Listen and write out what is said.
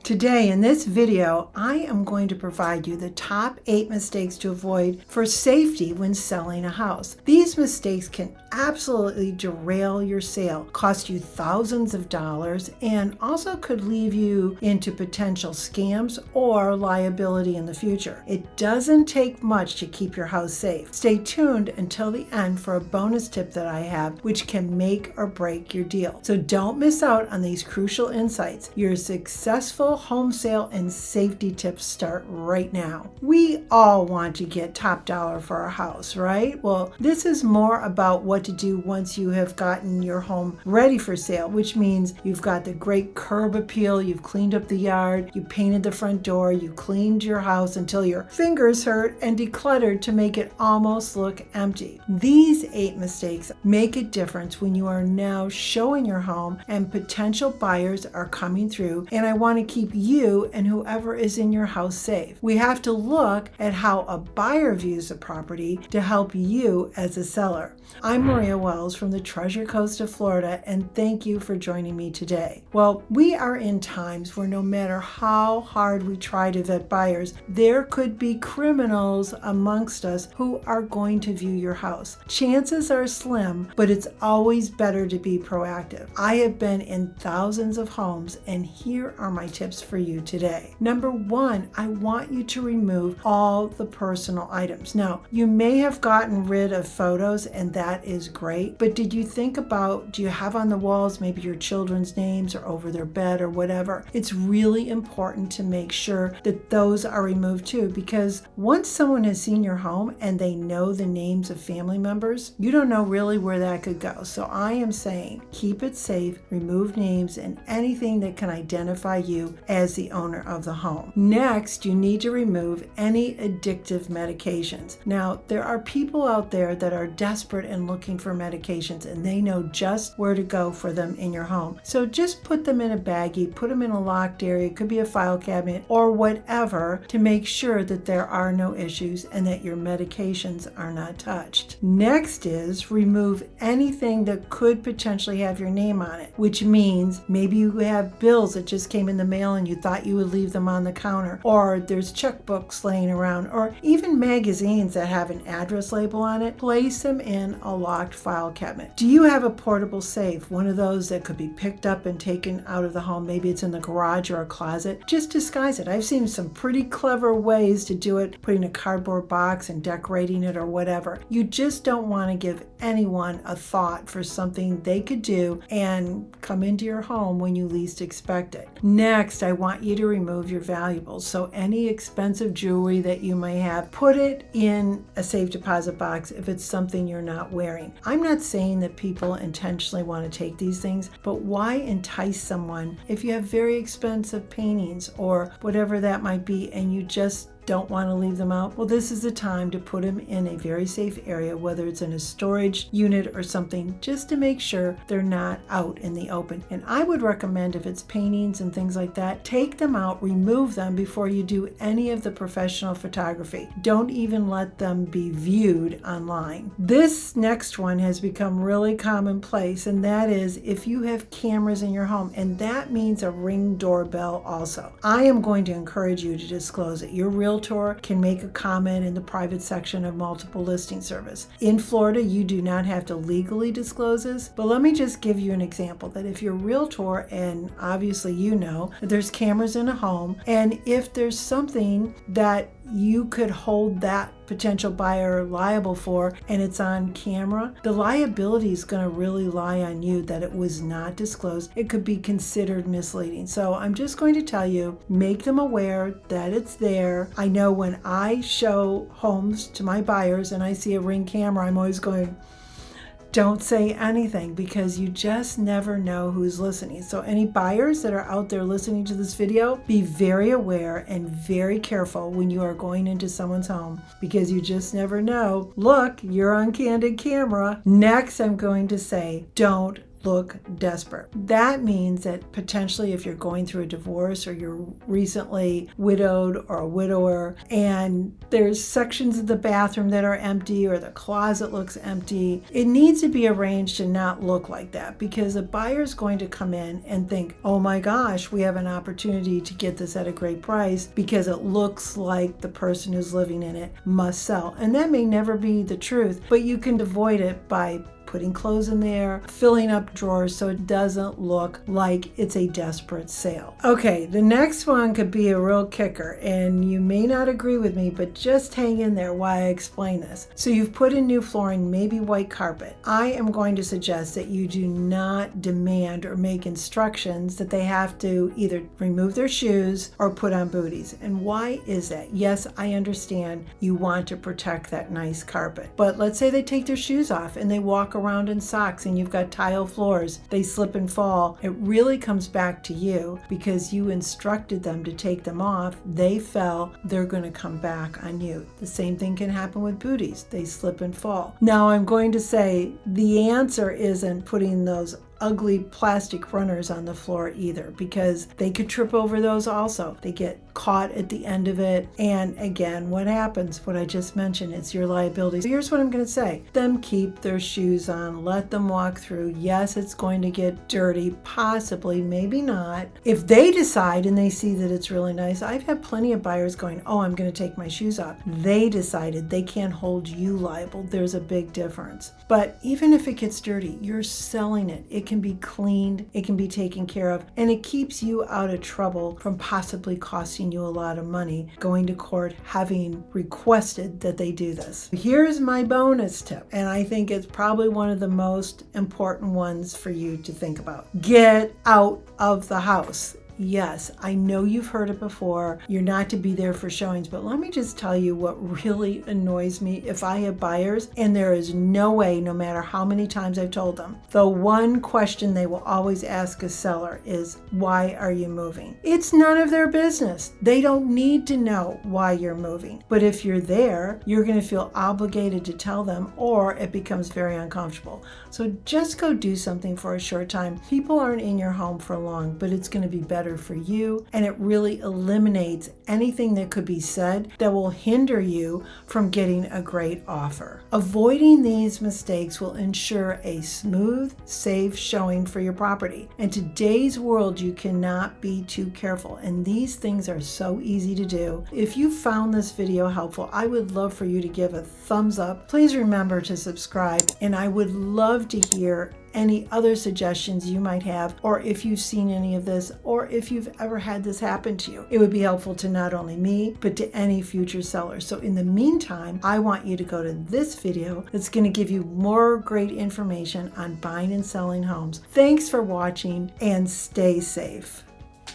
Today in this video, I am going to provide you the top 8 mistakes to avoid for safety when selling a house. These mistakes can absolutely derail your sale, cost you thousands of dollars, and also could leave you into potential scams or liability in the future. It doesn't take much to keep your house safe. Stay tuned until the end for a bonus tip that I have, which can make or break your deal. So don't miss out on these crucial insights. Your successful home sale and safety tips start right now. We all want to get top dollar for our house, right? Well, this is more about what to do once you have gotten your home ready for sale, which means you've got the great curb appeal, you've cleaned up the yard, you painted the front door, you cleaned your house until your fingers hurt and decluttered to make it almost look empty. These 8 mistakes make a difference when you are now showing your home and potential buyers are coming through, and I want to keep you and whoever is in your house safe. We have to look at how a buyer views a property to help you as a seller. I'm Maria Wells from the Treasure Coast of Florida, and thank you for joining me today. Well, we are in times where no matter how hard we try to vet buyers, there could be criminals amongst us who are going to view your house. Chances are slim, but it's always better to be proactive. I have been in thousands of homes, and here are my tips for you today. Number 1, I want you to remove all the personal items. Now, you may have gotten rid of photos, and that is great, but did you think about, do you have on the walls maybe your children's names or over their bed or whatever? It's really important to make sure that those are removed too, because once someone has seen your home and they know the names of family members, you don't know really where that could go. So I am saying keep it safe, remove names and anything that can identify you as the owner of the home. Next, you need to remove any addictive medications. Now, there are people out there that are desperate and looking for medications, and they know just where to go for them in your home. So just put them in a baggie, put them in a locked area, it could be a file cabinet or whatever, to make sure that there are no issues and that your medications are not touched. Next is remove anything that could potentially have your name on it, which means maybe you have bills that just came in the mail and you thought you would leave them on the counter, or there's checkbooks laying around, or even magazines that have an address label on it. Place them in a locked file cabinet. Do you have a portable safe, one of those that could be picked up and taken out of the home? Maybe it's in the garage or a closet. Just disguise it. I've seen some pretty clever ways to do it, putting a cardboard box and decorating it or whatever. You just don't want to give anyone a thought for something they could do and come into your home when you least expect it. Next, I want you to remove your valuables. So any expensive jewelry that you may have, put it in a safe deposit box if it's something you're not wearing. I'm not saying that people intentionally want to take these things, but why entice someone if you have very expensive paintings or whatever that might be and you just don't want to leave them out? Well, this is the time to put them in a very safe area, whether it's in a storage unit or something, just to make sure they're not out in the open. And I would recommend, if it's paintings and things like that, take them out, remove them before you do any of the professional photography. Don't even let them be viewed online. This next one has become really commonplace, and that is if you have cameras in your home, and that means a Ring doorbell also. I am going to encourage you to disclose it. Your Realtor can make a comment in the private section of multiple listing service. In Florida, you do not have to legally disclose this, but let me just give you an example that if you're a Realtor, and obviously you know that there's cameras in a home, and if there's something that you could hold that potential buyer liable for and it's on camera, the liability is going to really lie on you that it was not disclosed. It could be considered misleading. So I'm just going to tell you, make them aware that it's there. I know when I show homes to my buyers and I see a Ring camera, I'm always going, don't say anything, because you just never know who's listening. So any buyers that are out there listening to this video, be very aware and very careful when you are going into someone's home, because you just never know. Look, you're on candid camera. Next, I'm going to say, don't look desperate. That means that potentially if you're going through a divorce or you're recently widowed or a widower and there's sections of the bathroom that are empty or the closet looks empty, it needs to be arranged to not look like that, because a buyer's going to come in and think, oh my gosh, we have an opportunity to get this at a great price because it looks like the person who's living in it must sell. And that may never be the truth, but you can avoid it by putting clothes in there, filling up drawers so it doesn't look like it's a desperate sale. Okay, the next one could be a real kicker, and you may not agree with me, but just hang in there while I explain this. So you've put in new flooring, maybe white carpet. I am going to suggest that you do not demand or make instructions that they have to either remove their shoes or put on booties. And why is that? Yes, I understand you want to protect that nice carpet, but let's say they take their shoes off and they walk around in socks and you've got tile floors, they slip and fall. It really comes back to you because you instructed them to take them off. They fell, they're going to come back on you. The same thing can happen with booties. They slip and fall. Now I'm going to say the answer isn't putting those ugly plastic runners on the floor either, because they could trip over those also. They get caught at the end of it. And again, what happens? What I just mentioned, it's your liability. So here's what I'm going to say. Them keep their shoes on, let them walk through. Yes, it's going to get dirty, possibly, maybe not. If they decide and they see that it's really nice, I've had plenty of buyers going, oh, I'm going to take my shoes off. They decided, they can't hold you liable. There's a big difference. But even if it gets dirty, you're selling it. It can be cleaned, it can be taken care of, and it keeps you out of trouble from possibly costing you a lot of money going to court having requested that they do this. Here's my bonus tip, and I think it's probably one of the most important ones for you to think about. Get out of the house. Yes, I know you've heard it before. You're not to be there for showings, but let me just tell you what really annoys me. If I have buyers and there is no way, no matter how many times I've told them, the one question they will always ask a seller is, why are you moving? It's none of their business. They don't need to know why you're moving. But if you're there, you're going to feel obligated to tell them, or it becomes very uncomfortable. So just go do something for a short time. People aren't in your home for long, but it's going to be better for you, and it really eliminates anything that could be said that will hinder you from getting a great offer. Avoiding these mistakes will ensure a smooth, safe showing for your property. In today's world, you cannot be too careful, and these things are so easy to do. If you found this video helpful, I would love for you to give a thumbs up. Please remember to subscribe, and I would love to hear any other suggestions you might have, or if you've seen any of this, or if you've ever had this happen to you. It would be helpful to not only me, but to any future sellers. So in the meantime, I want you to go to this video that's going to give you more great information on buying and selling homes. Thanks for watching, and stay safe.